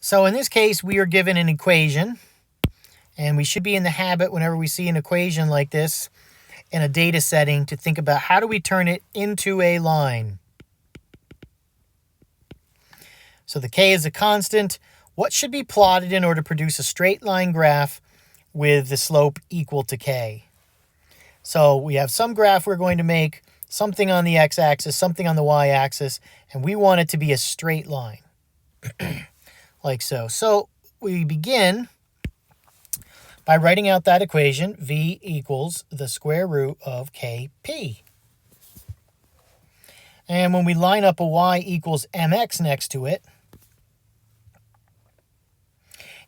So in this case, we are given an equation, and we should be in the habit whenever we see an equation like this in a data setting to think about how do we turn it into a line. So the k is a constant. What should be plotted in order to produce a straight line graph with the slope equal to k? So we have some graph we're going to make, something on the x-axis, something on the y-axis, and we want it to be a straight line, like so. So we begin by writing out that equation, v equals the square root of kp. And when we line up a y equals mx next to it,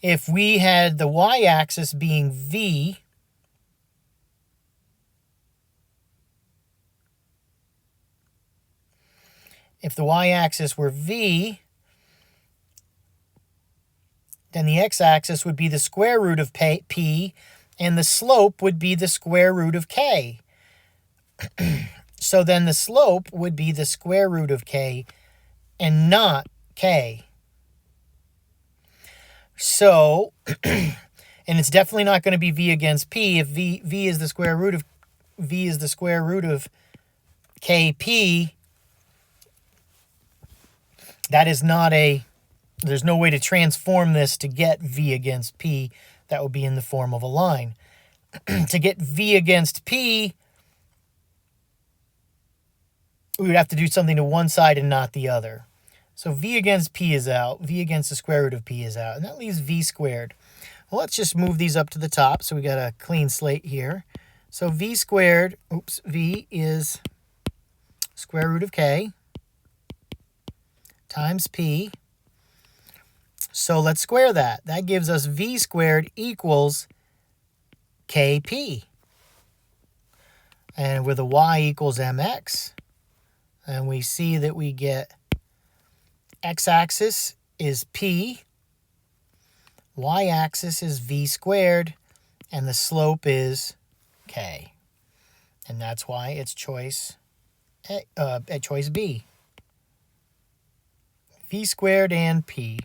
if we had the y-axis being v, if the y-axis were v, then the x-axis would be the square root of p, and the slope would be the square root of k. So then the slope would be the square root of k and not k. So, and it's definitely not going to be v against p. If v is the square root of kp, that is not a, there's no way to transform this to get v against p. That would be in the form of a line. To get v against p, we would have to do something to one side and not the other. So v against p is out. V against the square root of p is out. And that leaves v squared. Well, let's just move these up to the top. So we got a clean slate here. So v squared, v is square root of k times p. So let's square that. That gives us v squared equals kp. And with a y equals mx, and we see that we get x-axis is p, y-axis is v squared, and the slope is k. And that's why it's choice B. V squared and p.